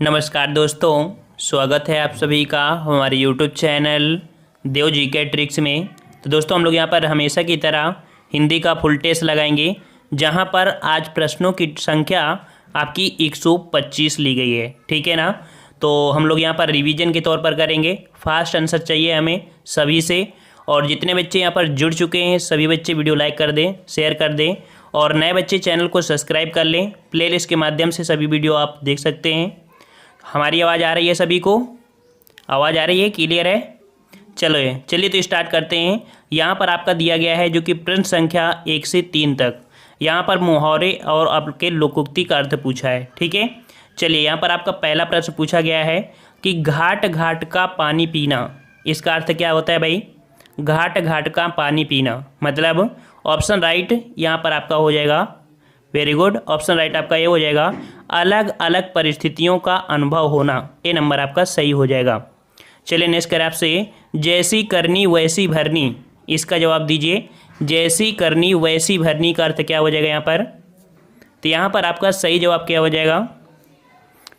नमस्कार दोस्तों, स्वागत है आप सभी का हमारे YouTube चैनल देव जी के ट्रिक्स में। तो दोस्तों हम लोग यहाँ पर हमेशा की तरह हिंदी का फुल टेस्ट लगाएंगे, जहाँ पर आज प्रश्नों की संख्या आपकी 125 ली गई है। ठीक है ना। तो हम लोग यहाँ पर रिवीजन के तौर पर करेंगे। फास्ट आंसर चाहिए हमें सभी से, और जितने बच्चे यहाँ पर जुड़ चुके हैं सभी बच्चे वीडियो लाइक कर दें, शेयर कर दें, और नए बच्चे चैनल को सब्सक्राइब कर लें। प्लेलिस्ट के माध्यम से सभी वीडियो आप देख सकते हैं। हमारी आवाज़ आ रही है? सभी को आवाज़ आ रही है? क्लियर है? चलिए तो स्टार्ट करते हैं। यहाँ पर आपका दिया गया है जो कि प्रश्न संख्या 1 से 3 तक। यहाँ पर मुहावरे और आपके लोकोक्ति का अर्थ पूछा है। ठीक है, चलिए यहाँ पर आपका पहला प्रश्न पूछा गया है कि घाट घाट का पानी पीना, इसका अर्थ क्या होता है भाई? घाट घाट का पानी पीना मतलब ऑप्शन राइट यहाँ पर आपका हो जाएगा। वेरी गुड, ऑप्शन राइट आपका ये हो जाएगा। अलग अलग परिस्थितियों का अनुभव होना, ये नंबर आपका सही हो जाएगा। चलिए नेक्स्ट करें आपसे, जैसी करनी वैसी भरनी, इसका जवाब दीजिए। जैसी करनी वैसी भरनी का अर्थ क्या हो जाएगा यहाँ पर? तो यहाँ पर आपका सही जवाब क्या हो जाएगा?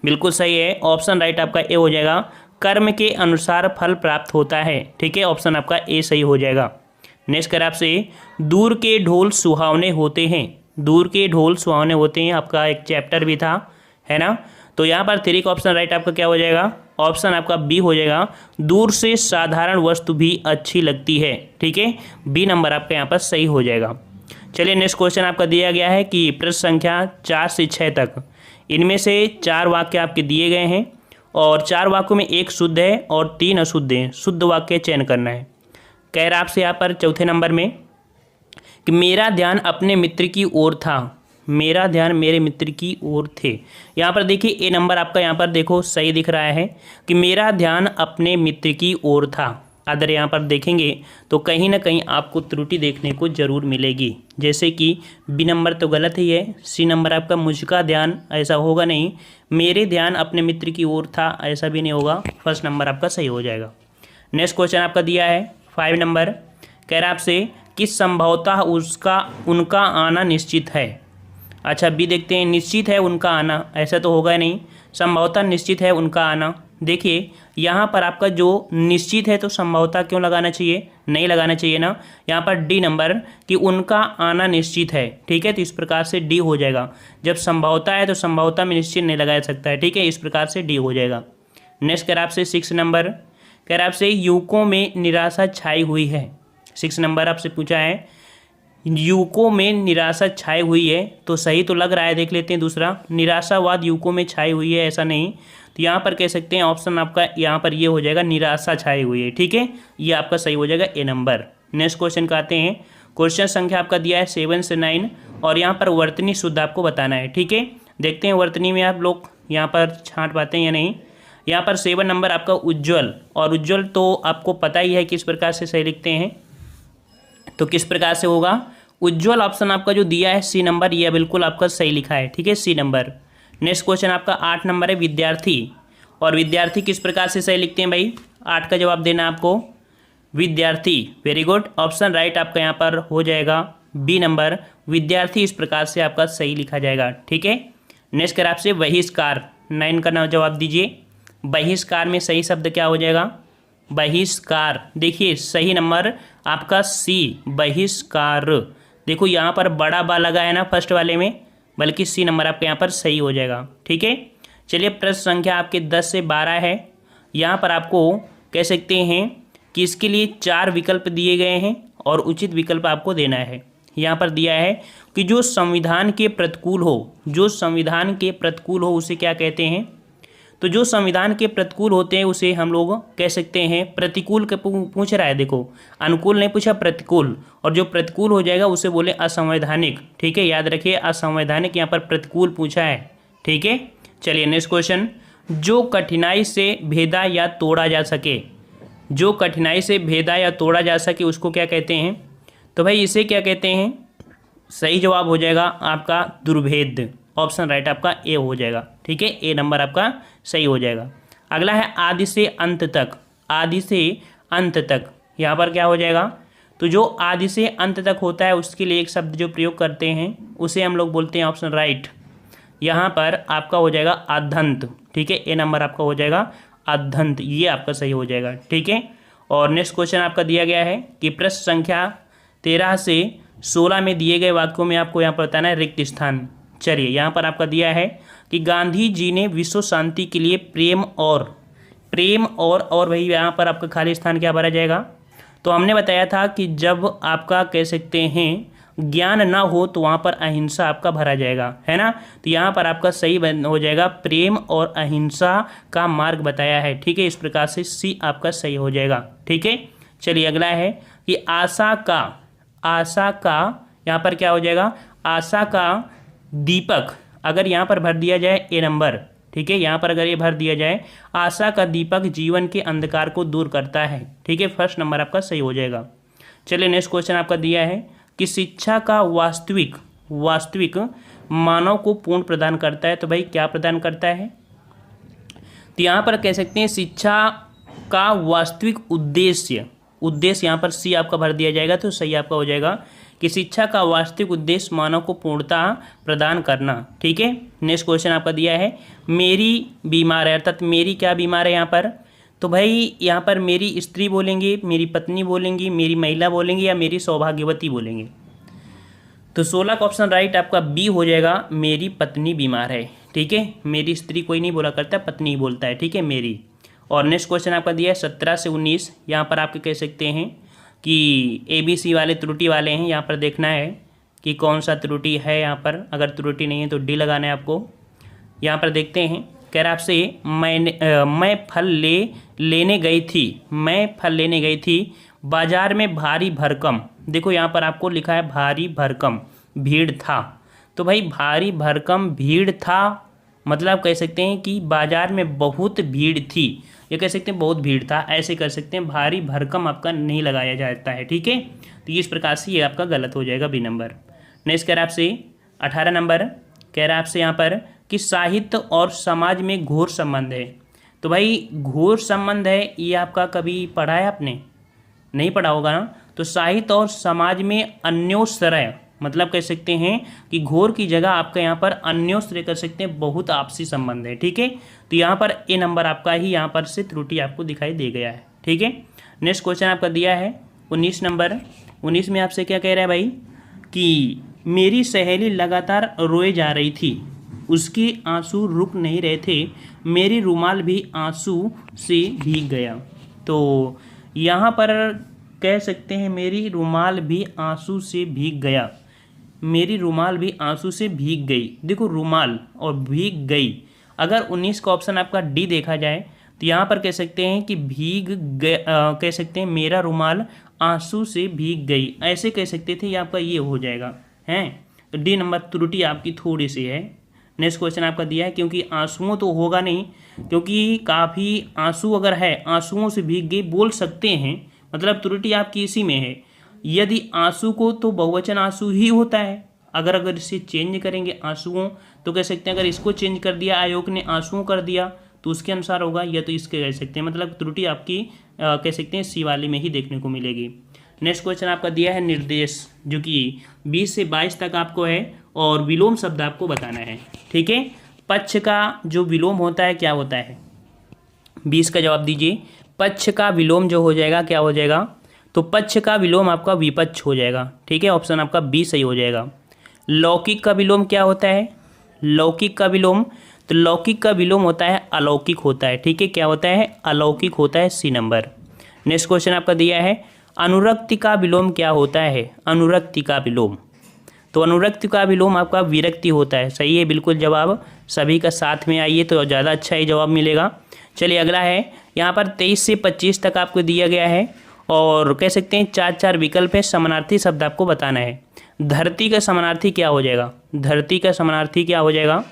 बिल्कुल सही है, ऑप्शन राइट आपका ए हो जाएगा। कर्म के अनुसार फल प्राप्त होता है। ठीक है, ऑप्शन आपका ए सही हो जाएगा। नेक्स्ट करें आपसे, दूर के ढोल सुहावने होते हैं। दूर के ढोल सुहावने होते हैं, आपका एक चैप्टर भी था, है ना। तो यहाँ पर 3 का ऑप्शन राइट आपका क्या हो जाएगा? ऑप्शन आपका बी हो जाएगा। दूर से साधारण वस्तु भी अच्छी लगती है। ठीक है, बी नंबर आपका यहाँ पर सही हो जाएगा। चलिए नेक्स्ट क्वेश्चन आपका दिया गया है कि प्रश्न संख्या 4 से 6 तक, इनमें से 4 वाक्य आपके दिए गए हैं और 4 वाक्यों में 1 शुद्ध है और 3 अशुद्ध हैं। शुद्ध वाक्य चयन करना है। कह रहा आपसे यहाँ पर चौथे नंबर में कि मेरा ध्यान अपने मित्र की ओर था। मेरा ध्यान मेरे मित्र की ओर थे। यहाँ पर देखिए ए नंबर आपका यहाँ पर देखो सही दिख रहा है कि मेरा ध्यान अपने मित्र की ओर था। अगर यहाँ पर देखेंगे तो कहीं ना कहीं आपको त्रुटि देखने को जरूर मिलेगी, जैसे कि बी नंबर तो गलत ही है। सी नंबर आपका मुझका ध्यान, ऐसा होगा नहीं। मेरे ध्यान अपने मित्र की ओर था, ऐसा भी नहीं होगा। फर्स्ट नंबर आपका सही हो जाएगा। नेक्स्ट क्वेश्चन आपका दिया है 5 नंबर। कह रहा आपसे कि संभवतः उनका आना निश्चित है। अच्छा, बी देखते हैं। निश्चित है उनका आना, ऐसा तो होगा नहीं। संभवतः निश्चित है उनका आना। देखिए यहाँ पर आपका जो निश्चित है तो संभवतः क्यों लगाना चाहिए? नहीं लगाना चाहिए ना। यहाँ पर डी नंबर कि उनका आना निश्चित है। ठीक है, तो इस प्रकार से डी हो जाएगा। जब संभवतः है तो संभवतः में निश्चित नहीं लगाया सकता है। ठीक है, इस प्रकार से डी हो जाएगा। नेक्स्ट कह आपसे 6 नंबर। कह आपसे युवकों में निराशा छाई हुई है। 6 नंबर आपसे पूछा है युवकों में निराशा छाई हुई है, तो सही तो लग रहा है। देख लेते हैं दूसरा, निराशावाद युवकों में छाई हुई है, ऐसा नहीं। तो यहाँ पर कह सकते हैं ऑप्शन आपका यहाँ पर ये हो जाएगा, निराशा छाई हुई है। ठीक है, ये आपका सही हो जाएगा ए नंबर। नेक्स्ट क्वेश्चन का आते हैं। क्वेश्चन संख्या आपका दिया है 7 से 9 और यहाँ पर वर्तनी शुद्ध आपको बताना है। ठीक है, देखते हैं वर्तनी में आप लोग यहाँ पर छांट पाते हैं या नहीं। यहाँ पर 7 नंबर आपका उज्ज्वल, और उज्ज्वल तो आपको पता ही है किस प्रकार से सही लिखते हैं। तो किस प्रकार से होगा? उज्ज्वल ऑप्शन आपका जो दिया है सी नंबर, यह बिल्कुल आपका सही लिखा है। ठीक है, सी नंबर। नेक्स्ट क्वेश्चन आपका 8 नंबर है विद्यार्थी, और विद्यार्थी किस प्रकार से सही लिखते हैं भाई? 8 का जवाब देना आपको, विद्यार्थी। वेरी गुड, ऑप्शन राइट आपका यहाँ पर हो जाएगा बी नंबर, विद्यार्थी इस प्रकार से आपका सही लिखा जाएगा। ठीक है, नेक्स्ट कर आपसे बहिष्कार, 9 का जवाब दीजिए। बहिष्कार में सही शब्द क्या हो जाएगा? बहिष्कार। देखिए सही नंबर आपका सी, बहिष्कार। देखो यहाँ पर बड़ा बा लगा है ना फर्स्ट वाले में, बल्कि सी नंबर आपके यहाँ पर सही हो जाएगा। ठीक है, चलिए प्रश्न संख्या आपके 10 से 12 है। यहाँ पर आपको कह सकते हैं कि इसके लिए 4 विकल्प दिए गए हैं और उचित विकल्प आपको देना है। यहाँ पर दिया है कि जो संविधान के प्रतिकूल हो, जो संविधान के प्रतिकूल हो उसे क्या कहते हैं? तो जो संविधान के प्रतिकूल होते हैं उसे हम लोग कह सकते हैं प्रतिकूल के पूछ रहा है। देखो अनुकूल नहीं पूछा, प्रतिकूल, और जो प्रतिकूल हो जाएगा उसे बोले असंवैधानिक। ठीक है, याद रखिए असंवैधानिक यहाँ पर प्रतिकूल पूछा है। ठीक है, चलिए नेक्स्ट क्वेश्चन, जो कठिनाई से भेदा या तोड़ा जा सके। जो कठिनाई से भेदा या तोड़ा जा सके उसको क्या कहते हैं? तो भाई इसे क्या कहते हैं? सही जवाब हो जाएगा आपका दुर्भेद। ऑप्शन राइट आपका ए हो जाएगा। ठीक है, ए नंबर आपका सही हो जाएगा। अगला है आदि से अंत तक। आदि से अंत तक यहाँ पर क्या हो जाएगा? तो जो आदि से अंत तक होता है उसके लिए एक शब्द जो प्रयोग करते हैं उसे हम लोग बोलते हैं ऑप्शन राइट यहाँ पर आपका हो जाएगा आद्यंत। ठीक है, ए नंबर आपका हो जाएगा आद्यंत, ये आपका सही हो जाएगा। ठीक है, और नेक्स्ट क्वेश्चन आपका दिया गया है कि प्रश्न संख्या 13 से 16 में दिए गए वाक्यों में आपको यहाँ पर बताना है रिक्त स्थान। चलिए, यहाँ पर आपका दिया है कि गांधी जी ने विश्व शांति के लिए प्रेम और भाई यहाँ पर आपका खाली स्थान क्या भरा जाएगा। तो हमने बताया था कि जब आपका कह सकते हैं ज्ञान ना हो तो वहाँ पर अहिंसा आपका भरा जाएगा, है ना। तो यहाँ पर आपका सही हो जाएगा प्रेम और अहिंसा का मार्ग बताया है। ठीक है, इस प्रकार से सी आपका सही हो जाएगा। ठीक है, चलिए अगला है कि आशा का यहाँ पर क्या हो जाएगा, आशा का दीपक अगर यहाँ पर भर दिया जाए ए नंबर। ठीक है, यहाँ पर अगर ये भर दिया जाए आशा का दीपक जीवन के अंधकार को दूर करता है। ठीक है, फर्स्ट नंबर आपका सही हो जाएगा। चलिए नेक्स्ट क्वेश्चन आपका दिया है कि शिक्षा का वास्तविक मानव को पूर्ण प्रदान करता है। तो भाई क्या प्रदान करता है, तो यहाँ पर कह सकते हैं शिक्षा का वास्तविक उद्देश्य यहाँ पर सी आपका भर दिया जाएगा तो सही आपका हो जाएगा कि शिक्षा का वास्तविक उद्देश्य मानव को पूर्णता प्रदान करना। ठीक है, नेक्स्ट क्वेश्चन आपका दिया है मेरी बीमार है, अर्थात मेरी क्या बीमार है यहाँ पर। तो भाई यहाँ पर मेरी स्त्री बोलेंगे, मेरी पत्नी बोलेंगी, मेरी महिला बोलेंगे या मेरी सौभाग्यवती बोलेंगे। तो 16 का ऑप्शन राइट आपका बी हो जाएगा, मेरी पत्नी बीमार है। ठीक है, मेरी स्त्री कोई नहीं बोला करता, पत्नी ही बोलता है। ठीक है, मेरी। और नेक्स्ट क्वेश्चन आपका दिया है 17 से 19, यहाँ पर आपके कह सकते हैं कि ABC वाले त्रुटि वाले हैं। यहाँ पर देखना है कि कौन सा त्रुटि है। यहाँ पर अगर त्रुटि नहीं है तो डी लगाना है आपको। यहाँ पर देखते हैं, कह रहा आपसे मैं फल लेने गई थी बाजार में भारी भरकम। देखो यहाँ पर आपको लिखा है भारी भरकम भीड़ था। तो भाई भारी भरकम भीड़ था मतलब कह सकते हैं कि बाजार में बहुत भीड़ थी, ये कह सकते हैं बहुत भीड़ था, ऐसे कर सकते हैं। भारी भरकम आपका नहीं लगाया जाता है। ठीक है, तो इस प्रकार से ये आपका गलत हो जाएगा, बी नंबर। नेक्स्ट कह रहा है आपसे 18 नंबर, कह रहा है आपसे यहाँ पर कि साहित्य और समाज में घोर संबंध है। तो भाई घोर संबंध है, ये आपका कभी पढ़ा है आपने, नहीं पढ़ा होगा ना। तो साहित्य और समाज में अन्योश्रय मतलब कह सकते हैं कि घोर की जगह आपका यहाँ पर अन्योश्रय कर सकते हैं, बहुत आपसी संबंध है। ठीक है, तो यहाँ पर ए नंबर आपका ही यहाँ पर से त्रुटि आपको दिखाई दे गया है। ठीक है, नेक्स्ट क्वेश्चन आपका दिया है 19 नंबर। 19 में आपसे क्या कह रहा है भाई कि मेरी सहेली लगातार रोए जा रही थी, उसके आंसू रुक नहीं रहे थे, मेरी रुमाल भी आंसू से भीग गया। तो यहाँ पर कह सकते हैं मेरी रुमाल भी आंसू से भीग गया, मेरी रुमाल भी आंसू से भीग गई। देखो रुमाल और भीग गई, अगर 19 का ऑप्शन आपका डी देखा जाए तो यहाँ पर कह सकते हैं कि कह सकते हैं मेरा रुमाल आंसू से भीग गई, ऐसे कह सकते थे, आपका ये हो जाएगा हैं। तो डी नंबर त्रुटि आपकी थोड़ी सी है। नेक्स्ट क्वेश्चन आपका दिया है क्योंकि आंसुओं तो होगा नहीं, क्योंकि काफ़ी आंसू अगर है आंसुओं से भीग गई बोल सकते हैं, मतलब त्रुटि आपकी इसी में है। यदि आंसू को तो बहुवचन आंसू ही होता है, अगर इसे चेंज करेंगे आंसुओं तो कह सकते हैं अगर इसको चेंज कर दिया आयोग ने आंसुओं कर दिया तो उसके अनुसार होगा, या तो इसके कह सकते हैं, मतलब त्रुटि आपकी कह सकते हैं सी वाले में ही देखने को मिलेगी। नेक्स्ट क्वेश्चन आपका दिया है निर्देश, जो कि 20 से 22 तक आपको है और विलोम शब्द आपको बताना है। ठीक है, पक्ष का जो विलोम होता है क्या होता है, 20 का जवाब दीजिए। पक्ष का विलोम जो हो जाएगा क्या हो जाएगा, तो पक्ष का विलोम आपका विपक्ष हो जाएगा। ठीक है, ऑप्शन आपका बी सही हो जाएगा। लौकिक का विलोम क्या होता है, लौकिक का विलोम, तो लौकिक का विलोम होता है अलौकिक होता है। ठीक है, क्या होता है, अलौकिक होता है, सी नंबर। नेक्स्ट क्वेश्चन आपका दिया है अनुरक्ति का विलोम क्या होता है, अनुरक्ति का विलोम, तो अनुरक्ति का विलोम आपका विरक्ति होता है। सही है बिल्कुल जवाब, सभी का साथ में आइए तो ज़्यादा अच्छा ही जवाब मिलेगा। चलिए अगला है, यहाँ पर 23 से 25 तक आपको दिया गया है और कह सकते हैं 4 विकल्प है, समानार्थी शब्द आपको बताना है। धरती का समानार्थी क्या हो जाएगा, धरती का समानार्थी क्या हो जाएगा,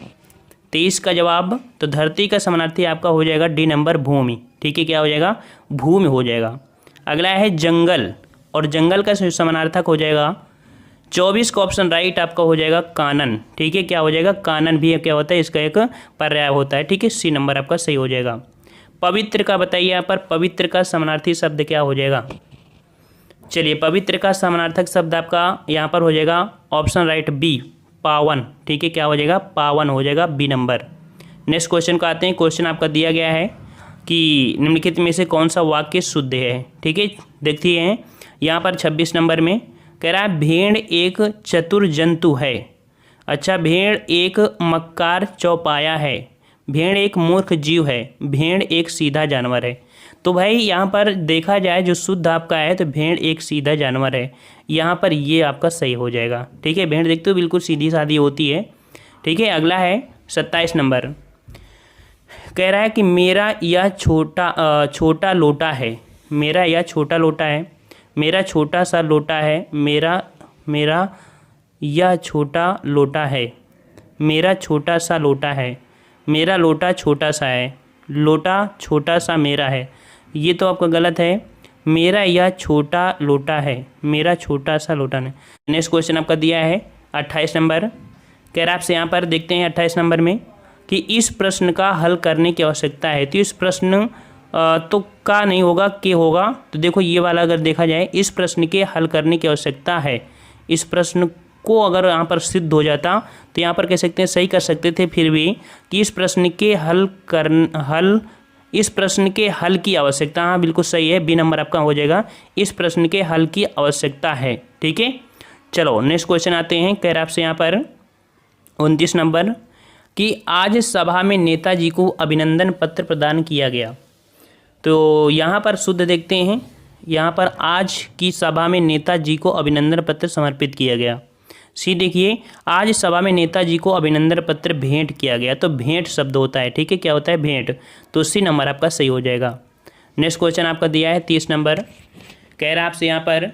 23 का जवाब, तो धरती का समानार्थी आपका हो जाएगा डी नंबर भूमि। ठीक है, क्या हो जाएगा, भूमि हो जाएगा। अगला है जंगल, और जंगल का समानार्थक हो जाएगा 24 का ऑप्शन राइट आपका हो जाएगा कानन। ठीक है, क्या हो जाएगा, कानन भी क्या होता है, इसका एक पर्याय होता है। ठीक है, सी नंबर आपका सही हो जाएगा। पवित्र का बताइए, यहाँ पर पवित्र का समानार्थी शब्द क्या हो जाएगा। चलिए पवित्र का समानार्थक शब्द आपका यहाँ पर हो जाएगा ऑप्शन राइट बी, पावन, ठीक है, क्या हो जाएगा, पावन हो जाएगा, बी नंबर। नेक्स्ट क्वेश्चन को आते हैं। क्वेश्चन आपका दिया गया है कि निम्नलिखित में से कौन सा वाक्य शुद्ध है, ठीक है। देखते हैं यहाँ पर 26 नंबर में कह रहा है भेड़ एक चतुर जंतु है। अच्छा, भेड़ एक मक्कार चौपाया है, भेड़ एक मूर्ख जीव है, भेड़ एक सीधा जानवर है। तो भाई यहाँ पर देखा जाए जो शुद्ध आपका है तो भेड़ एक सीधा जानवर है, यहाँ पर ये आपका सही हो जाएगा, ठीक है। भेड़ देखते हो बिल्कुल सीधी सादी होती है, ठीक है। अगला है 27 नंबर, कह रहा है कि मेरा यह छोटा लोटा है, मेरा यह छोटा लोटा है, मेरा छोटा सा लोटा है, मेरा यह छोटा लोटा है, मेरा छोटा सा लोटा है, मेरा लोटा छोटा सा है, लोटा छोटा सा मेरा है। ये तो आपका गलत है, मेरा यह छोटा लोटा है, मेरा छोटा सा लोटा नहीं। नेक्स्ट क्वेश्चन आपका दिया है 28 नंबर, कह रहा है आपसे यहाँ पर देखते हैं 28 नंबर में कि इस प्रश्न का हल करने की आवश्यकता है। तो इस प्रश्न तो का नहीं होगा, के होगा। तो देखो ये वाला अगर देखा जाए, इस प्रश्न के हल करने की आवश्यकता है, इस प्रश्न को अगर यहाँ पर सिद्ध हो जाता तो यहाँ पर कह सकते हैं, सही कर सकते थे फिर भी, कि इस प्रश्न के हल की आवश्यकता, हाँ बिल्कुल सही है, बी नंबर आपका हो जाएगा, इस प्रश्न के हल की आवश्यकता है, ठीक है। चलो नेक्स्ट क्वेश्चन आते हैं। कह रहा आपसे यहाँ पर 29 नंबर कि आज सभा में नेताजी को अभिनंदन पत्र प्रदान किया गया। तो यहाँ पर शुद्ध देखते हैं, यहाँ पर आज की सभा में नेताजी को अभिनंदन पत्र समर्पित किया गया। सी देखिए, आज सभा में नेताजी को अभिनंदन पत्र भेंट किया गया। तो भेंट शब्द होता है, ठीक है, क्या होता है, भेंट। तो सी नंबर आपका सही हो जाएगा। नेक्स्ट क्वेश्चन आपका दिया है 30 नंबर, कह रहा है आपसे यहाँ पर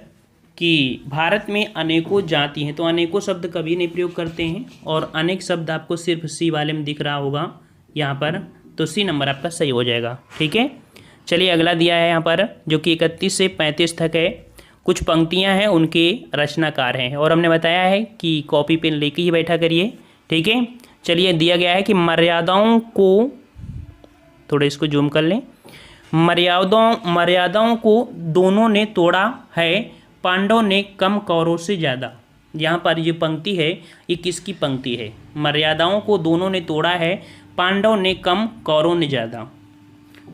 कि भारत में अनेकों जाति हैं। तो अनेकों शब्द कभी नहीं प्रयोग करते हैं, और अनेक शब्द आपको सिर्फ सी वाले में दिख रहा होगा यहाँ पर। तो सी नंबर आपका सही हो जाएगा, ठीक है। चलिए अगला दिया है यहाँ पर, जो कि 31 से 35 तक है। कुछ पंक्तियाँ हैं, उनके रचनाकार हैं, और हमने बताया है कि कॉपी पेन लेके ही बैठा करिए, ठीक है। चलिए दिया गया है कि मर्यादाओं को, थोड़ा इसको जूम कर लें, मर्यादाओं को दोनों ने तोड़ा है, पांडव ने कम कौरवों से ज़्यादा। यहाँ पर ये पंक्ति है, ये किसकी पंक्ति है, मर्यादाओं को दोनों ने तोड़ा है, पांडव ने कम कौरवों ने ज़्यादा।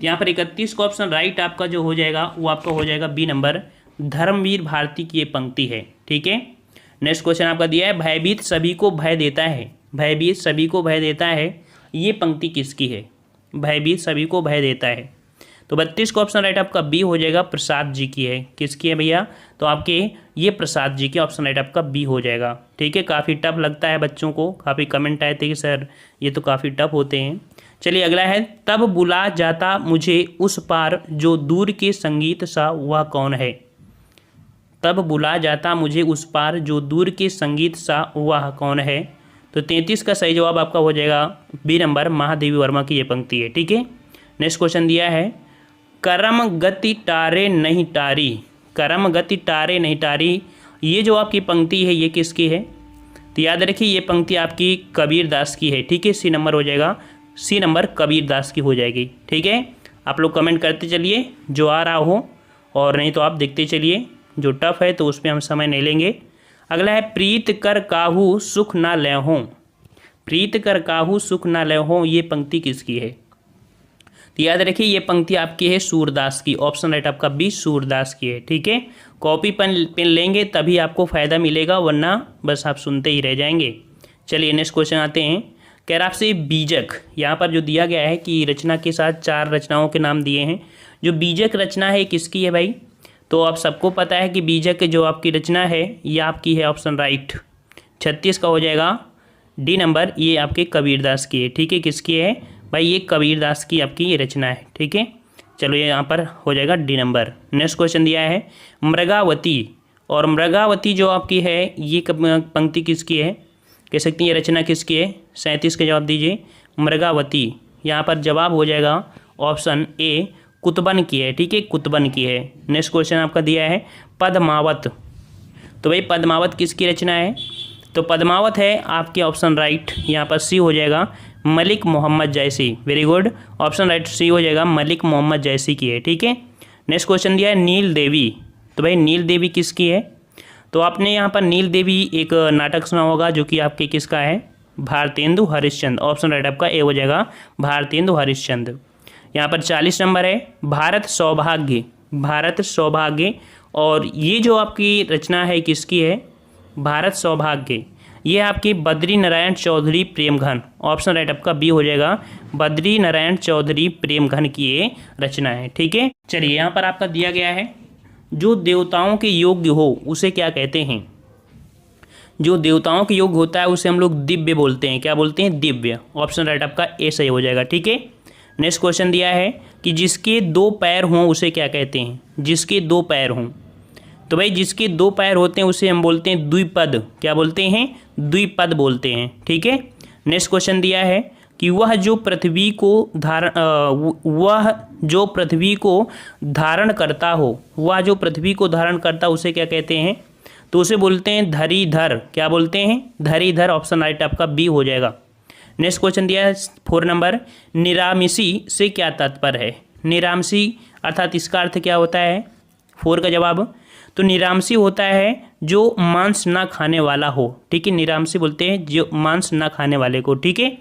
यहाँ पर 31 का ऑप्शन राइट आपका जो हो जाएगा वो आपका हो जाएगा बी नंबर, धर्मवीर भारती की ये पंक्ति है, ठीक है। नेक्स्ट क्वेश्चन आपका दिया है भयभीत सभी को भय देता है, भयभीत सभी को भय देता है, ये पंक्ति किसकी है, भयभीत सभी को भय देता है। तो 32 का ऑप्शन राइट आपका बी हो जाएगा, प्रसाद जी की है। किसकी है भैया, तो आपके ये प्रसाद जी के, ऑप्शन राइट आपका बी हो जाएगा, ठीक है। काफ़ी टफ लगता है बच्चों को, काफ़ी कमेंट आए थे कि सर ये तो काफ़ी टफ होते हैं। चलिए अगला है, तब बुला जाता मुझे उस पार जो दूर के संगीत सा वह कौन है। तब बुला जाता मुझे उस पार जो दूर के संगीत सा वह कौन है। तो 33 का सही जवाब आपका हो जाएगा बी नंबर, महादेवी वर्मा की ये पंक्ति है, ठीक है। नेक्स्ट क्वेश्चन दिया है, करम गति टारे नहीं टारी, करम गति टारे नहीं टारी, ये जो आपकी पंक्ति है ये किसकी है। तो याद रखिए ये पंक्ति आपकी कबीर दास की है, ठीक है। सी नंबर हो जाएगा, सी नंबर कबीर दास की हो जाएगी, ठीक है। आप लोग कमेंट करते चलिए जो आ रहा हो, और नहीं तो आप देखते चलिए, जो टफ है तो उस पर हम समय नहीं लेंगे। अगला है, प्रीत कर काहू सुख ना ले हों, प्रीत कर काहू सुख ना ले हों, ये पंक्ति किसकी है। तो याद रखिए ये पंक्ति आपकी है सूरदास की, ऑप्शन राइट आपका बी सूरदास की है, ठीक है। कॉपी पेन लेंगे तभी आपको फ़ायदा मिलेगा, वरना बस आप सुनते ही रह जाएंगे। चलिए नेक्स्ट क्वेश्चन आते हैं, कह रहा आपसे बीजक, यहाँ पर जो दिया गया है कि रचना के साथ 4 रचनाओं के नाम दिए हैं। जो बीजक रचना है किसकी है भाई, तो आप सबको पता है कि बीजक जो आपकी रचना है ये आपकी है, ऑप्शन राइट 36 का हो जाएगा डी नंबर, ये आपके कबीरदास की है, ठीक है। किसकी है भाई, ये कबीरदास की आपकी ये रचना है, ठीक है। चलो ये यहाँ पर हो जाएगा डी नंबर। नेक्स्ट क्वेश्चन दिया है मृगावती, और मृगावती जो आपकी है ये पंक्ति किसकी है, कह सकती हैं ये रचना किसकी है। 37 का जवाब दीजिए, मृगावती। यहाँ पर जवाब हो जाएगा ऑप्शन ए, कुतबन की है, ठीक है, कुतबन की है। नेक्स्ट क्वेश्चन आपका दिया है पद्मावत, तो भाई पद्मावत किसकी रचना है, तो पद्मावत है आपके ऑप्शन राइट, यहाँ पर सी हो जाएगा, मलिक मोहम्मद जैसी। वेरी गुड, ऑप्शन राइट सी हो जाएगा, मलिक मोहम्मद जैसी की है, ठीक है। नेक्स्ट क्वेश्चन दिया है नील देवी, तो भाई नील देवी किसकी है, तो आपने यहाँ पर नील देवी एक नाटक सुना होगा, जो कि आपके किसका है, भारतेंदु हरिश्चंद्र। ऑप्शन राइट आपका ए हो जाएगा, भारतेंदु हरिश्चंद्र। यहाँ पर 40 नंबर है, भारत सौभाग्य। भारत सौभाग्य, और ये जो आपकी रचना है किसकी है, भारत सौभाग्य, ये आपके बद्री नारायण चौधरी प्रेमघन। ऑप्शन राइट आपका बी हो जाएगा, बद्री नारायण चौधरी प्रेमघन की ये रचना है। ठीक है, चलिए यहाँ पर आपका दिया गया है, जो देवताओं के योग्य हो उसे क्या कहते हैं। जो देवताओं के योग्य होता है उसे हम लोग दिव्य बोलते हैं। क्या बोलते हैं, दिव्य। ऑप्शन राइट आपका ए सही हो जाएगा। ठीक है, नेक्स्ट क्वेश्चन दिया है कि जिसके 2 पैर हों उसे क्या कहते हैं। जिसके 2 पैर हों, तो भाई जिसके 2 पैर होते हैं उसे हम बोलते हैं द्विपद। क्या बोलते हैं, द्विपद बोलते हैं। ठीक है, नेक्स्ट क्वेश्चन दिया है कि वह जो पृथ्वी को धारण करता हो, वह जो पृथ्वी को धारण करता उसे क्या कहते हैं, तो उसे बोलते हैं धरीधर। क्या बोलते हैं, धरीधर। ऑप्शन राइट आपका बी हो जाएगा। नेक्स्ट क्वेश्चन दिया है 4 नंबर, निरामिषी से क्या तात्पर्य है। निरामिषी अर्थात इसका अर्थ क्या होता है, 4 का जवाब, तो निरामिषी होता है जो मांस ना खाने वाला हो। ठीक है, निरामिषी बोलते हैं जो मांस ना खाने वाले को। ठीक है,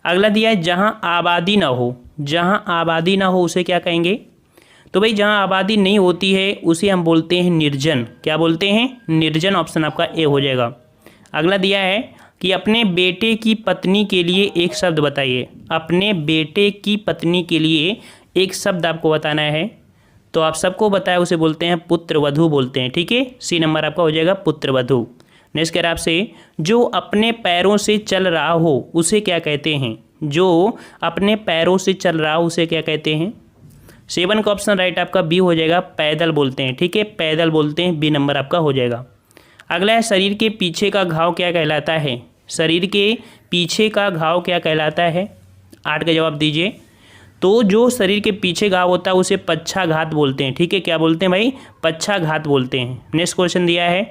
अगला दिया है जहाँ आबादी ना हो। जहाँ आबादी ना हो उसे क्या कहेंगे, तो भाई जहाँ आबादी नहीं होती है उसे हम बोलते हैं निर्जन। क्या बोलते हैं, निर्जन। ऑप्शन आपका ए हो जाएगा। अगला दिया है कि अपने बेटे की पत्नी के लिए एक शब्द बताइए। अपने बेटे की पत्नी के लिए एक शब्द आपको बताना है, तो आप सबको बताया उसे बोलते हैं पुत्रवधू बोलते हैं। ठीक है, सी नंबर आपका हो जाएगा पुत्रवधू। नेक्स्ट कह रहा आपसे, जो अपने पैरों से चल रहा हो उसे क्या कहते हैं। जो अपने पैरों से चल रहा हो उसे क्या कहते हैं। 7 का ऑप्शन राइट आपका बी हो जाएगा, पैदल बोलते हैं। ठीक है, पैदल बोलते हैं, बी नंबर आपका हो जाएगा। अगला है, शरीर के पीछे का घाव क्या कहलाता है। शरीर के पीछे का घाव क्या कहलाता है, 8 का जवाब दीजिए। तो जो शरीर के पीछे घाव होता है उसे पक्षाघात बोलते हैं। ठीक है, क्या बोलते हैं भाई, पक्षाघात बोलते हैं। नेक्स्ट क्वेश्चन दिया है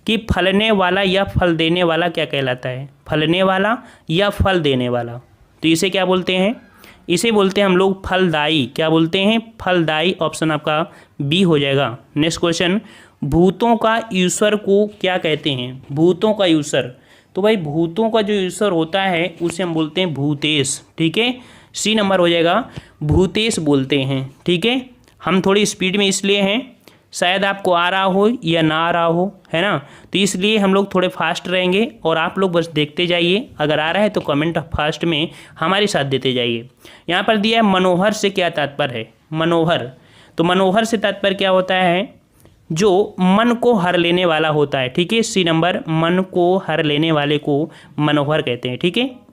कि फलने वाला या फल देने वाला क्या कहलाता है। फलने वाला या फल देने वाला, तो इसे क्या बोलते हैं, इसे बोलते हैं हम लोग फलदायी। क्या बोलते हैं, फलदायी। ऑप्शन आपका बी हो जाएगा। नेक्स्ट क्वेश्चन, भूतों का ईश्वर को क्या कहते हैं। भूतों का ईश्वर, तो भाई भूतों का जो ईश्वर होता है उसे हम बोलते हैं भूतेश। ठीक है, सी नंबर हो जाएगा, भूतेश बोलते हैं। ठीक है, हम थोड़ी स्पीड में इसलिए हैं, शायद आपको आ रहा हो या ना आ रहा हो, है ना, तो इसलिए हम लोग थोड़े फास्ट रहेंगे और आप लोग बस देखते जाइए। अगर आ रहा है तो कमेंट फास्ट में हमारे साथ देते जाइए। यहाँ पर दिया है मनोहर से क्या तात्पर्य है। मनोहर, तो मनोहर से तात्पर्य क्या होता है, जो मन को हर लेने वाला होता है। ठीक है, सी नंबर, मन को हर लेने वाले को मनोहर कहते हैं। ठीक है,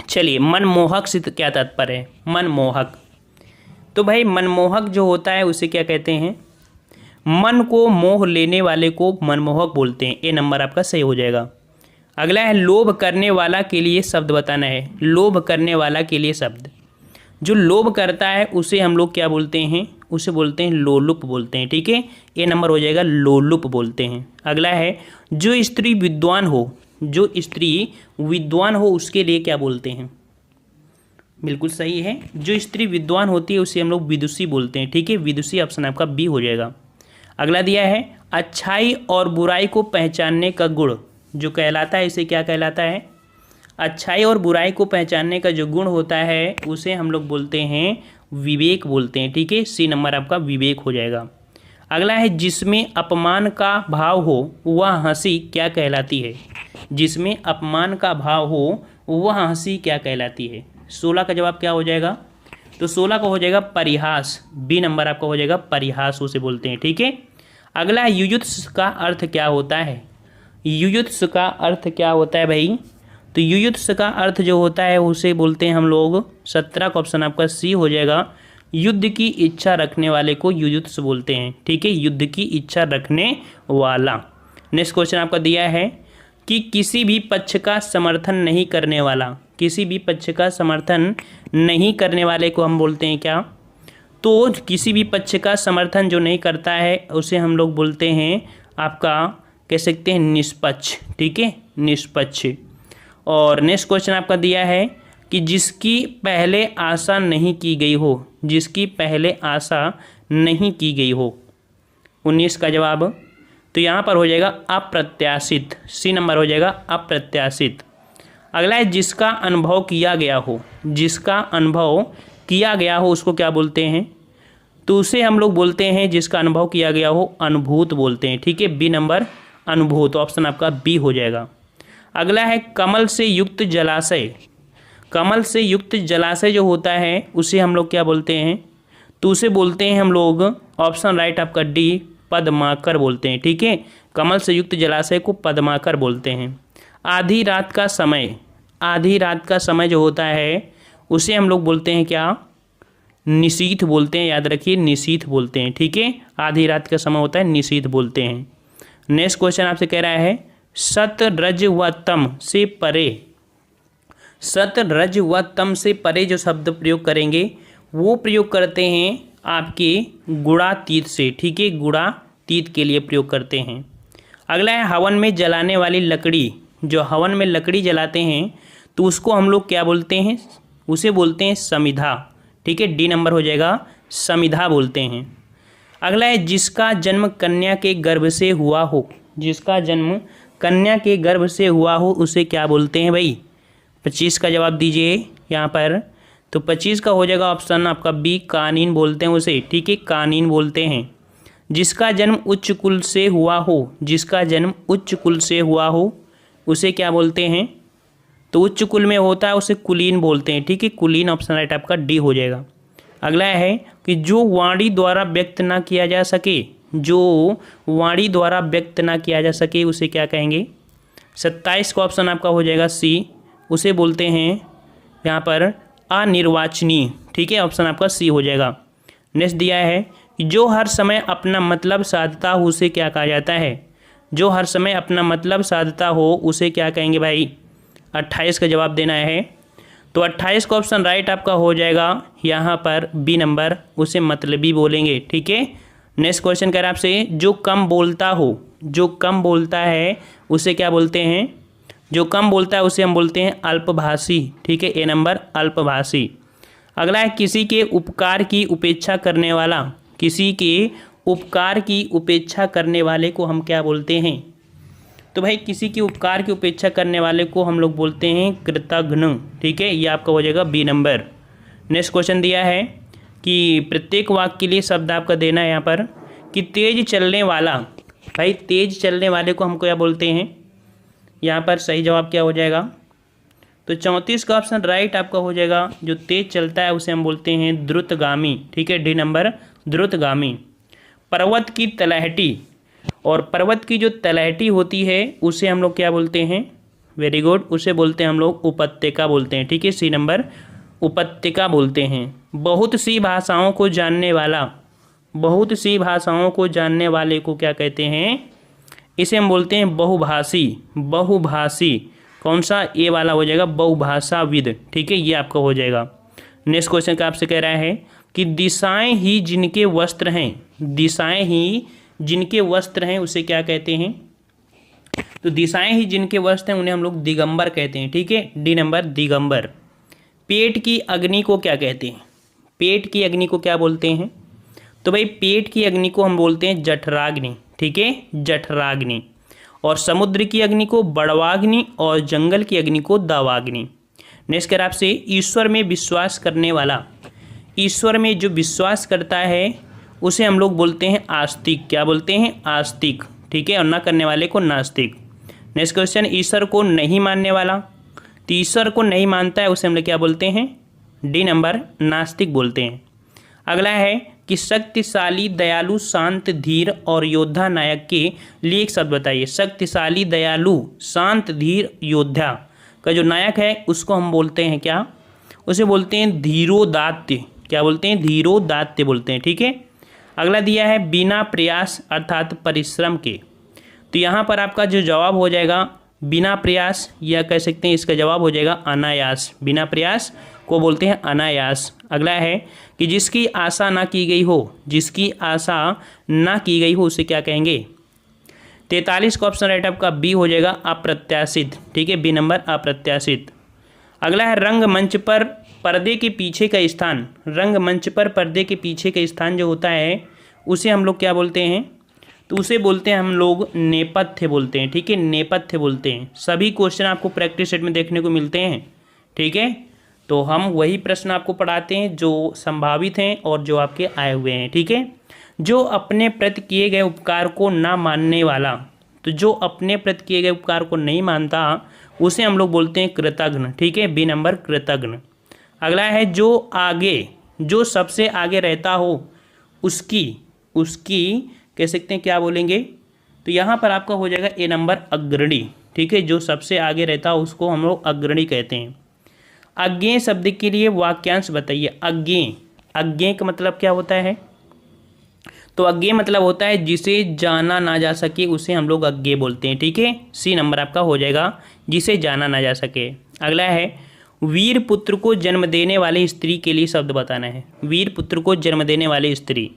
चलिए मनमोहक से क्या तात्पर्य है। मनमोहक, तो भाई मनमोहक जो होता है उसे क्या कहते हैं, मन को मोह लेने वाले को मनमोहक बोलते हैं। ए नंबर आपका सही हो जाएगा। अगला है, लोभ करने वाला के लिए शब्द बताना है। लोभ करने वाला के लिए शब्द, जो लोभ करता है उसे हम लोग क्या बोलते हैं, उसे बोलते हैं लोलुप बोलते हैं। ठीक है, ए नंबर हो जाएगा, लोलुप बोलते हैं। अगला है, जो स्त्री विद्वान हो, जो स्त्री विद्वान हो उसके लिए क्या बोलते हैं। बिल्कुल सही है, जो स्त्री विद्वान होती है उसे हम लोग विदुषी बोलते हैं। ठीक है, विदुषी। ऑप्शन आपका बी हो जाएगा। अगला दिया है, अच्छाई और बुराई को पहचानने का गुण जो कहलाता है इसे क्या कहलाता है। अच्छाई और बुराई को पहचानने का जो गुण होता है उसे हम लोग बोलते हैं विवेक बोलते हैं। ठीक है, सी नंबर आपका विवेक हो जाएगा। अगला है, जिसमें अपमान का भाव हो वह हंसी क्या कहलाती है। जिसमें अपमान का भाव हो वह हंसी क्या कहलाती है। 16 का जवाब क्या हो जाएगा, तो 16 का हो जाएगा परिहास। बी नंबर आपका हो जाएगा, परिहास उसे बोलते हैं। ठीक है, अगला है, युयुत्स का अर्थ क्या होता है। युयुत्स का अर्थ क्या होता है भाई, तो युयुत्स का अर्थ जो होता है उसे बोलते हैं हम लोग, 17 का ऑप्शन आपका सी हो जाएगा, युद्ध की इच्छा रखने वाले को युयुत्स बोलते हैं। ठीक है, युद्ध की इच्छा रखने वाला। नेक्स्ट क्वेश्चन आपका दिया है कि किसी भी पक्ष का समर्थन नहीं करने वाला। किसी भी पक्ष का समर्थन नहीं करने वाले को हम बोलते हैं क्या, तो किसी भी पक्ष का समर्थन जो नहीं करता है उसे हम लोग बोलते हैं आपका, कह सकते हैं निष्पक्ष। ठीक है, निष्पक्ष। और नेक्स्ट क्वेश्चन आपका दिया है कि जिसकी पहले आशा नहीं की गई हो। जिसकी पहले आशा नहीं की गई हो, 19 का जवाब। तो यहाँ पर हो जाएगा अप्रत्याशित, सी नंबर हो जाएगा अप्रत्याशित। अगला है जिसका अनुभव किया गया हो, जिसका अनुभव किया गया हो उसको क्या बोलते हैं, तो उसे हम लोग बोलते हैं जिसका अनुभव किया गया हो अनुभूत बोलते हैं। ठीक है, बी नंबर अनुभूत, ऑप्शन आपका बी हो जाएगा। अगला है कमल से युक्त जलाशय, कमल से युक्त जलाशय जो होता है उसे हम लोग क्या बोलते हैं, तो उसे बोलते हैं हम लोग, ऑप्शन राइट आपका डी, पद्माकर बोलते हैं। ठीक है, कमल से युक्त जलाशय को पद्माकर बोलते हैं। आधी रात का समय, आधी रात का समय जो होता है उसे हम लोग बोलते हैं क्या, निशीथ बोलते हैं, याद रखिए निशीथ बोलते हैं। ठीक है, आधी रात का समय होता है निशीथ बोलते हैं। नेक्स्ट क्वेश्चन आपसे कह रहा है सत रज व तम से परे, सत रज व तम से परे जो शब्द प्रयोग करेंगे वो प्रयोग करते हैं आपके गुणातीत से। ठीक है, गुणातीत के लिए प्रयोग करते हैं। अगला है हवन में जलाने वाली लकड़ी, जो हवन में लकड़ी जलाते हैं तो उसको हम लोग क्या बोलते हैं, उसे बोलते हैं समिधा। ठीक है, डी नंबर हो जाएगा, समिधा बोलते हैं। अगला है जिसका जन्म कन्या के गर्भ से हुआ हो, जिसका जन्म कन्या के गर्भ से हुआ हो उसे क्या बोलते हैं भाई, 25 का जवाब दीजिए यहाँ पर। तो 25 का हो जाएगा ऑप्शन आपका बी, कानीन बोलते हैं उसे। ठीक है, कानीन बोलते हैं। जिसका जन्म उच्च कुल से हुआ हो, जिसका जन्म उच्च कुल से हुआ हो उसे क्या बोलते हैं, तो उच्च कुल में होता है उसे कुलीन बोलते हैं। ठीक है, कुलीन, ऑप्शन राइट आपका डी हो जाएगा। अगला है कि जो वाणी द्वारा व्यक्त ना किया जा सके, जो वाणी द्वारा व्यक्त ना किया जा सके उसे क्या कहेंगे, 27 का ऑप्शन आपका हो जाएगा सी, उसे बोलते हैं यहाँ पर अनिर्वाचनीय। ठीक है, ऑप्शन आपका सी हो जाएगा। नेक्स्ट दिया है कि जो हर समय अपना मतलब साधता हो उसे क्या कहा जाता है, जो हर समय अपना मतलब साधता हो उसे क्या कहेंगे भाई, 28 का जवाब देना है। तो 28 का ऑप्शन राइट आपका हो जाएगा यहाँ पर बी नंबर, उसे मतलबी बोलेंगे। ठीक है, नेक्स्ट क्वेश्चन कह रहा है आपसे जो कम बोलता हो, जो कम बोलता है उसे क्या बोलते हैं, जो कम बोलता है उसे हम बोलते हैं अल्पभाषी। ठीक है, ए नंबर अल्पभाषी। अगला है किसी के उपकार की उपेक्षा करने वाला, किसी के उपकार की उपेक्षा करने वाले को हम क्या बोलते हैं, तो भाई किसी के उपकार की उपेक्षा करने वाले को हम लोग बोलते हैं कृतघ्न। ठीक है, ये आपका हो जाएगा बी नंबर। नेक्स्ट क्वेश्चन दिया है कि प्रत्येक वाक्य के लिए शब्द आपका देना है यहाँ पर कि तेज चलने वाला, भाई तेज चलने वाले को हम क्या बोलते हैं, यहाँ पर सही जवाब क्या हो जाएगा, तो 34 का ऑप्शन राइट आपका हो जाएगा। जो तेज चलता है उसे हम बोलते हैं द्रुतगामी। ठीक है, डी नंबर द्रुतगामी। पर्वत की तलहटी, और पर्वत की जो तलहटी होती है उसे हम लोग क्या बोलते हैं, वेरी गुड, उसे बोलते हैं हम लोग उपत्यका बोलते हैं। ठीक है, सी नंबर उपत्यका बोलते हैं। बहुत सी भाषाओं को जानने वाला, बहुत सी भाषाओं को जानने वाले को क्या कहते हैं, इसे हम बोलते हैं बहुभाषी। बहुभाषी कौन सा, ए वाला हो जाएगा बहुभाषाविद। ठीक है, ये आपका हो जाएगा। नेक्स्ट क्वेश्चन का आपसे कह रहा है कि दिशाएं ही जिनके वस्त्र हैं, दिशाएं ही जिनके वस्त्र हैं उसे क्या कहते हैं, तो दिशाएं ही जिनके वस्त्र हैं उन्हें हम लोग दिगंबर कहते हैं। ठीक है, डी नंबर दिगंबर। पेट की अग्नि को क्या कहते हैं, पेट की अग्नि को क्या बोलते हैं, तो भाई पेट की अग्नि को हम बोलते हैं जठराग्नि। ठीक है, जठराग्नि। और समुद्र की अग्नि को बड़वाग्नि और जंगल की अग्नि को दावाग्नि। नेक्स्ट कर आपसे ईश्वर में विश्वास करने वाला, ईश्वर में जो विश्वास करता है उसे हम लोग बोलते हैं आस्तिक। क्या बोलते हैं, आस्तिक। ठीक है, और ना करने वाले को नास्तिक। नेक्स्ट क्वेश्चन ईश्वर को नहीं मानने वाला, तो ईश्वर को नहीं मानता है उसे हम लोग क्या बोलते हैं, डी नंबर नास्तिक बोलते हैं। अगला है कि शक्तिशाली, दयालु, शांत, धीर और योद्धा नायक के लिए एक शब्द बताइए। शक्तिशाली, दयालु, शांत, धीर, योद्धा का जो नायक है उसको हम बोलते हैं क्या, उसे बोलते हैं धीरोदात्य। क्या बोलते हैं, धीरोदात्य बोलते हैं। ठीक है, अगला दिया है बिना प्रयास अर्थात परिश्रम के, तो यहाँ पर आपका जो जवाब हो जाएगा बिना प्रयास, या कह सकते हैं इसका जवाब हो जाएगा अनायास। बिना प्रयास को बोलते हैं अनायास। अगला है कि जिसकी आशा ना की गई हो, जिसकी आशा ना की गई हो उसे क्या कहेंगे, 43 का ऑप्शन राइट आपका बी हो जाएगा अप्रत्याशित। ठीक है, बी नंबर अप्रत्याशित। अगला है रंगमंच पर पर्दे के पीछे का स्थान, रंगमंच पर पर्दे के पीछे का स्थान जो होता है उसे हम लोग क्या बोलते हैं, तो उसे बोलते हैं हम लोग नेपथ्य बोलते हैं। ठीक है, नेपथ्य बोलते हैं। सभी क्वेश्चन आपको प्रैक्टिस सेट में देखने को मिलते हैं। ठीक है, तो हम वही प्रश्न आपको पढ़ाते हैं जो संभावित हैं और जो आपके आए हुए हैं। ठीक है, जो अपने प्रति किए गए उपकार को ना मानने वाला, तो जो अपने प्रति किए गए उपकार को नहीं मानता उसे हम लोग बोलते हैं कृतघ्न। ठीक है, बी नंबर कृतघ्न। अगला है जो आगे, जो सबसे आगे रहता हो उसकी कह सकते हैं क्या बोलेंगे, तो यहाँ पर आपका हो जाएगा ए नंबर अग्रणी। ठीक है, जो सबसे आगे रहता हो उसको हम लोग अग्रणी कहते हैं। अज्ञेय शब्द के लिए वाक्यांश बताइए। अज्ञेय का मतलब क्या होता है, तो अज्ञेय मतलब होता है जिसे जाना ना जा सके उसे हम लोग अज्ञेय बोलते हैं। ठीक है, सी नंबर आपका हो जाएगा, जिसे जाना ना जा सके। अगला है वीर पुत्र को जन्म देने वाली स्त्री के लिए शब्द बताना है। वीर पुत्र को जन्म देने वाली स्त्री,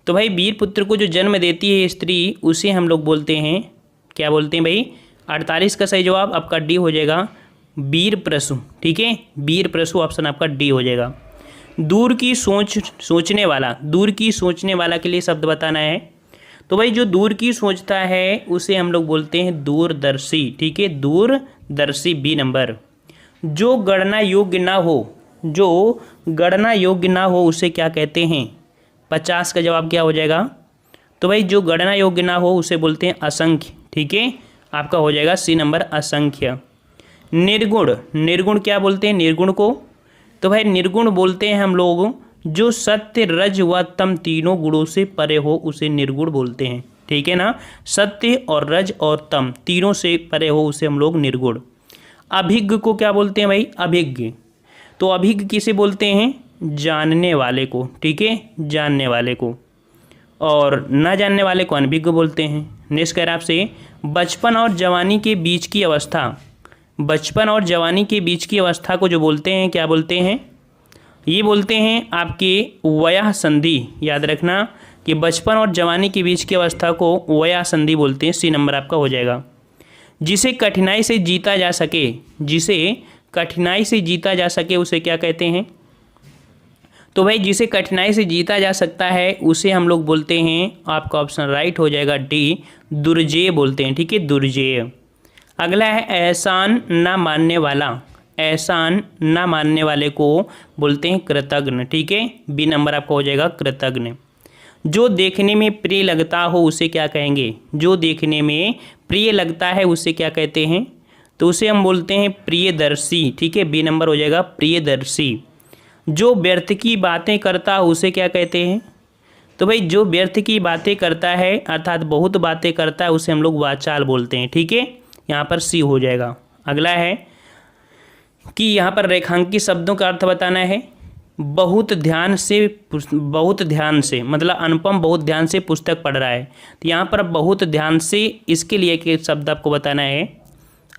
तो भाई वीर पुत्र को जो जन्म देती है स्त्री उसे हम लोग बोलते हैं, क्या बोलते हैं भाई, 48 का सही जवाब आपका डी हो जाएगा, वीर प्रसु। ठीक है, वीर प्रसु ऑप्शन आपका डी हो जाएगा। दूर की सोचने वाला, दूर की सोचने वाला के लिए शब्द बताना है। तो भाई जो दूर की सोचता है उसे हम लोग बोलते हैं दूरदर्शी। ठीक है, दूरदर्शी बी नंबर। जो गणना योग्य ना हो, जो गणना योग्य ना हो उसे क्या कहते हैं, 50 का जवाब क्या हो जाएगा, तो भाई जो गणना योग्य ना हो उसे बोलते हैं असंख्य। ठीक है, आपका हो जाएगा सी नंबर असंख्य। निर्गुण, निर्गुण क्या बोलते हैं निर्गुण को, तो भाई निर्गुण बोलते हैं हम लोग जो सत्य रज व तम तीनों गुणों से परे हो उसे निर्गुण बोलते हैं। ठीक है ना, सत्य और रज और तम तीनों से परे हो उसे हम लोग निर्गुण। अभिज्ञ को क्या बोलते हैं भाई, अभिज्ञ, तो अभिज्ञ किसे बोलते हैं, जानने वाले को। ठीक है, जानने वाले को, और न जानने वाले को अनभिज्ञ बोलते हैं। नेक्स्ट कह रहा है आपसे बचपन और जवानी के बीच की अवस्था, बचपन और जवानी के बीच की अवस्था को जो बोलते हैं क्या बोलते हैं, ये बोलते हैं आपके वयः संधि। याद रखना कि बचपन और जवानी के बीच की अवस्था को वयः संधि बोलते हैं। सी नंबर आपका हो जाएगा। जिसे कठिनाई से जीता जा सके, जिसे कठिनाई से जीता जा सके उसे क्या कहते हैं, तो भाई जिसे कठिनाई से जीता जा सकता है उसे हम लोग बोलते हैं, आपका ऑप्शन राइट हो जाएगा डी, दुर्जेय बोलते हैं। ठीक है, दुर्जेय। अगला है एहसान ना मानने वाला, एहसान ना मानने वाले को बोलते हैं कृतघ्न। ठीक है, बी नंबर आपका हो जाएगा कृतघ्न। जो देखने में प्रिय लगता हो उसे क्या कहेंगे, जो देखने में प्रिय लगता है उसे क्या कहते हैं, तो उसे हम बोलते हैं प्रियदर्शी। ठीक है, बी नंबर हो जाएगा प्रियदर्शी। जो व्यर्थ की बातें करता हो उसे क्या कहते हैं, तो भाई जो व्यर्थ की बातें करता है अर्थात बहुत बातें करता है उसे हम लोग वाचाल बोलते हैं। ठीक है, यहाँ पर सी हो जाएगा। अगला है कि यहाँ पर रेखांकित शब्दों का अर्थ बताना है। बहुत ध्यान से मतलब अनुपम बहुत ध्यान से पुस्तक पढ़ रहा है, तो यहाँ पर बहुत ध्यान से इसके लिए एक शब्द आपको बताना है।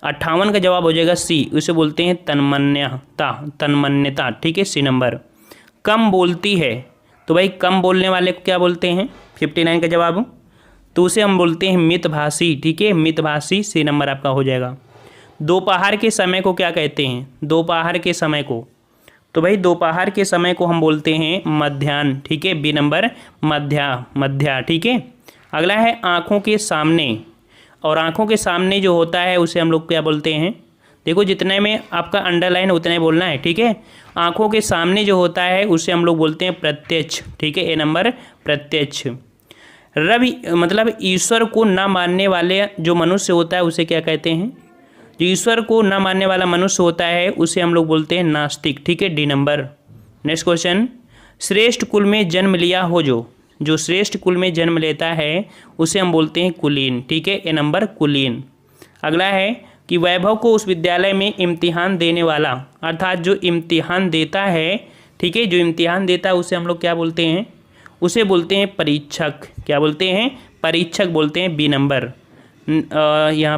58 का जवाब हो जाएगा सी, उसे बोलते हैं तन्मन्यता, तन्मन्यता। ठीक है, सी नंबर। कम बोलती है, तो भाई कम बोलने वाले को क्या बोलते हैं, 59 का जवाब, तो उसे हम बोलते हैं मितभाषी। ठीक है, मितभाषी, सी नंबर आपका हो जाएगा। दोपहर के समय को क्या कहते हैं, दोपहर के समय को, तो भाई दोपहर के समय को हम बोलते हैं मध्याह्न। ठीक है, बी नंबर मध्या। ठीक है, अगला है आँखों के सामने, और आँखों के सामने जो होता है उसे हम लोग क्या बोलते हैं, देखो जितने में आपका अंडरलाइन उतने बोलना है। ठीक है, आँखों के सामने जो होता है उसे हम लोग बोलते हैं प्रत्यक्ष। ठीक है, ए नंबर प्रत्यक्ष। रवि मतलब ईश्वर को न मानने वाले जो मनुष्य होता है उसे क्या कहते हैं, जो ईश्वर को न मानने वाला मनुष्य होता है उसे हम लोग बोलते हैं नास्तिक। ठीक है, डी नंबर। नेक्स्ट क्वेश्चन, श्रेष्ठ कुल में जन्म लिया हो, जो श्रेष्ठ कुल में जन्म लेता है उसे हम बोलते हैं कुलीन। ठीक है, ए नंबर कुलीन। अगला है कि वैभव को उस विद्यालय में इम्तिहान देने वाला, अर्थात जो इम्तिहान देता है, ठीक है, जो इम्तिहान देता है उसे हम लोग क्या बोलते हैं, उसे बोलते हैं परीक्षक। क्या बोलते हैं, परीक्षक बोलते हैं, बी नंबर। यहाँ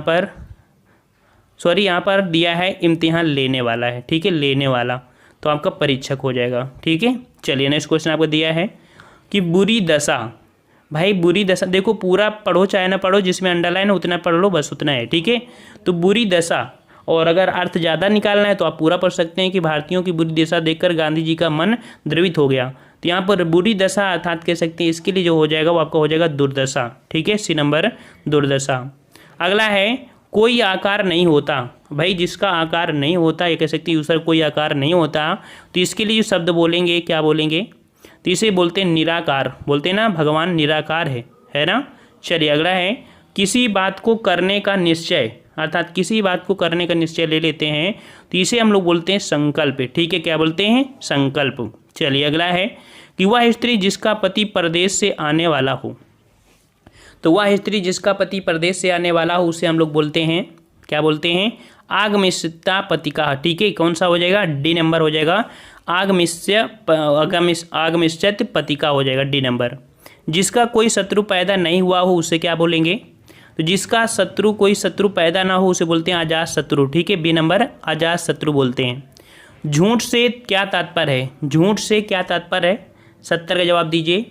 पर दिया है इम्तिहान लेने वाला है। ठीक है, लेने वाला, तो आपका परीक्षक हो जाएगा। ठीक है, चलिए नेक्स्ट क्वेश्चन आपको दिया है कि बुरी दशा, भाई बुरी दशा देखो पूरा पढ़ो चाहे ना पढ़ो, जिसमें अंडरलाइन है उतना पढ़ लो, बस उतना है। ठीक है, तो बुरी दशा, और अगर अर्थ ज़्यादा निकालना है तो आप पूरा पढ़ सकते हैं कि भारतीयों की बुरी दशा देखकर गांधी जी का मन द्रवित हो गया। तो यहाँ पर बुरी दशा अर्थात कह सकते हैं इसके लिए जो हो जाएगा वो आपका हो जाएगा दुर्दशा। ठीक है, सी नंबर दुर्दशा। अगला है कोई आकार नहीं होता। भाई जिसका आकार नहीं होता, ये कह सकते हैं यूसर कोई आकार नहीं होता, तो इसके लिए जो शब्द बोलेंगे क्या बोलेंगे, तो इसे बोलते हैं निराकार। बोलते हैं ना भगवान निराकार है ना। चलिए अगला है किसी बात को करने का निश्चय, अर्थात किसी बात को करने का निश्चय ले लेते हैं तो इसे हम लोग बोलते हैं संकल्प। ठीक है, क्या बोलते हैं, संकल्प। चलिए अगला है कि वह स्त्री जिसका पति परदेश से आने वाला हो, तो वह स्त्री जिसका पति परदेश से आने वाला हो उसे हम लोग बोलते हैं, क्या बोलते हैं, आगमिष्यता पतिका। ठीक है, कौन सा हो जाएगा, डी नंबर हो जाएगा, आगमिष्यत पतिका हो जाएगा, डी नंबर। जिसका कोई शत्रु पैदा नहीं हुआ हो उसे क्या बोलेंगे, तो जिसका कोई शत्रु पैदा ना हो उसे बोलते हैं अजात शत्रु। ठीक है, बी नंबर अजात शत्रु बोलते हैं। झूठ से क्या तात्पर्य है, झूठ से क्या तात्पर्य है, 70 का जवाब दीजिए।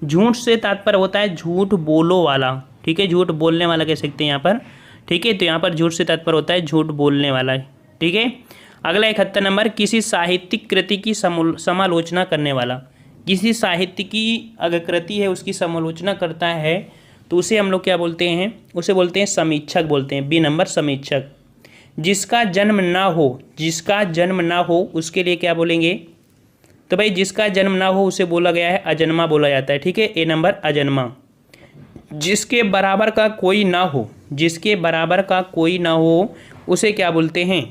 झूठ से तात्पर्य होता है झूठ बोलो वाला। ठीक है, झूठ बोलने वाला कह सकते हैं यहाँ पर। ठीक है, तो यहाँ पर झूठ से तात्पर्य होता है झूठ बोलने वाला। ठीक है, अगला 71 नंबर, किसी साहित्यिक कृति की समालोचना करने वाला। किसी साहित्य की अगर कृति है उसकी समालोचना करता है तो उसे हम लोग क्या बोलते हैं, उसे बोलते हैं समीक्षक बोलते हैं, बी नंबर समीक्षक। जिसका जन्म ना हो, जिसका जन्म ना हो उसके लिए क्या बोलेंगे, तो भाई जिसका जन्म ना हो उसे बोला गया है अजन्मा बोला जाता है। ठीक है, ए नंबर अजन्मा। जिसके बराबर का कोई ना हो, जिसके बराबर का कोई ना हो उसे क्या बोलते हैं,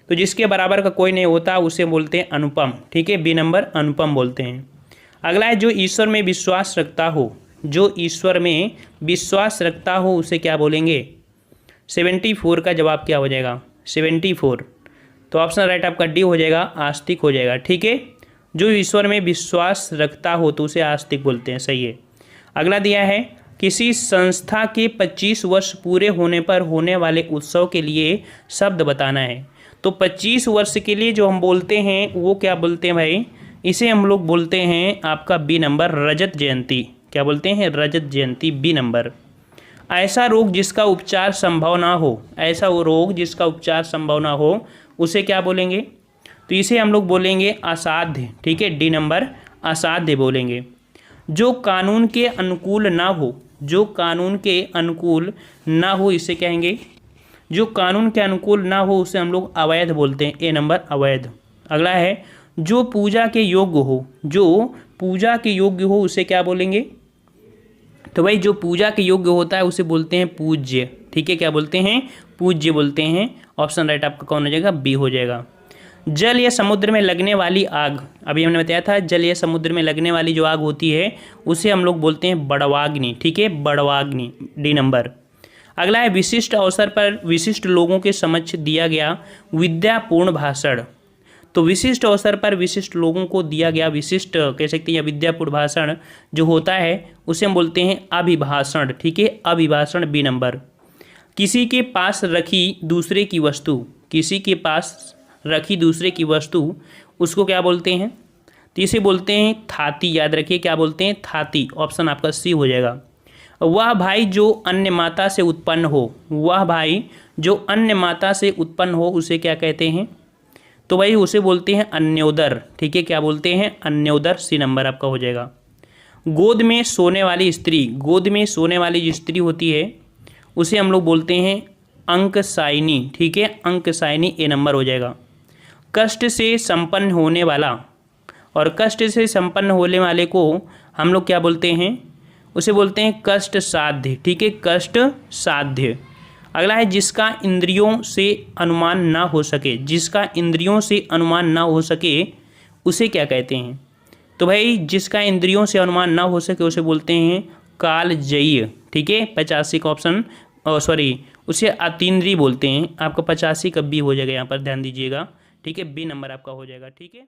तो जिसके बराबर का कोई नहीं होता उसे बोलते हैं अनुपम। ठीक है, बी नंबर अनुपम बोलते हैं। अगला है जो ईश्वर में विश्वास रखता हो, जो ईश्वर में विश्वास रखता हो उसे क्या बोलेंगे, 74 का जवाब क्या हो जाएगा, 74। तो ऑप्शन राइट आपका डी हो जाएगा, आस्तिक हो जाएगा। ठीक है, जो ईश्वर में विश्वास रखता हो तो उसे आस्तिक बोलते हैं, सही है। अगला दिया है किसी संस्था के 25 वर्ष पूरे होने पर होने वाले उत्सव के लिए शब्द बताना है। तो 25 वर्ष के लिए जो हम बोलते हैं वो क्या बोलते हैं भाई, इसे हम लोग बोलते हैं आपका बी नंबर रजत जयंती। क्या बोलते हैं, रजत जयंती, बी नंबर। ऐसा रोग जिसका उपचार संभव ना हो, ऐसा वो रोग जिसका उपचार संभव ना हो उसे क्या बोलेंगे, तो इसे हम लोग बोलेंगे असाध्य। ठीक है, डी नंबर असाध्य बोलेंगे। जो कानून के अनुकूल ना हो, जो कानून के अनुकूल ना हो इसे कहेंगे, जो कानून के अनुकूल ना हो उसे हम लोग अवैध बोलते हैं, ए नंबर अवैध। अगला है जो पूजा के योग्य हो, जो पूजा के योग्य हो उसे क्या बोलेंगे, तो भाई जो पूजा के योग्य होता है उसे बोलते हैं पूज्य। ठीक है, क्या बोलते हैं, पूज्य बोलते हैं। ऑप्शन राइट आपका कौन हो जाएगा, बी हो जाएगा। जल या समुद्र में लगने वाली आग, अभी हमने बताया था जल या समुद्र में लगने वाली जो आग होती है उसे हम लोग बोलते हैं बड़वाग्नि। ठीक है, बड़वाग्नि, डी नंबर। अगला है विशिष्ट अवसर पर विशिष्ट लोगों के समक्ष दिया गया विद्यापूर्ण भाषण। तो विशिष्ट अवसर पर विशिष्ट लोगों को दिया गया विशिष्ट कह सकते हैं या विद्यापूर्ण भाषण जो होता है उसे हम बोलते हैं अभिभाषण। ठीक है, अभिभाषण, बी नंबर। किसी के पास रखी दूसरे की वस्तु, किसी के पास रखी दूसरे की वस्तु उसको क्या बोलते हैं, तो इसे बोलते हैं थाती। याद रखिए क्या बोलते हैं, थाती। ऑप्शन आपका सी हो जाएगा। वह भाई जो अन्य माता से उत्पन्न हो, वह भाई जो अन्य माता से उत्पन्न हो उसे क्या कहते हैं, तो भाई उसे बोलते हैं अन्योदर। ठीक है, क्या बोलते हैं, अन्योदर, सी नंबर आपका हो जाएगा। गोद में सोने वाली स्त्री, गोद में सोने वाली जो स्त्री होती है उसे हम लोग बोलते हैं अंकसायनी। ठीक है, अंकसायनी, ए नंबर हो जाएगा। कष्ट से संपन्न होने वाला, और कष्ट से संपन्न होने वाले को हम लोग क्या बोलते हैं, उसे बोलते हैं कष्ट साध्य। ठीक है, कष्ट साध्य। अगला है जिसका इंद्रियों से अनुमान ना हो सके, जिसका इंद्रियों से अनुमान ना हो सके उसे क्या कहते हैं, तो भाई जिसका इंद्रियों से अनुमान ना हो सके उसे बोलते हैं कालजयी। ठीक है, 85 का ऑप्शन, सॉरी उसे अतीन्द्रिय बोलते हैं। आपका 85 का बी हो जाएगा, यहाँ पर ध्यान दीजिएगा। ठीक है, बी नंबर आपका हो जाएगा। ठीक है।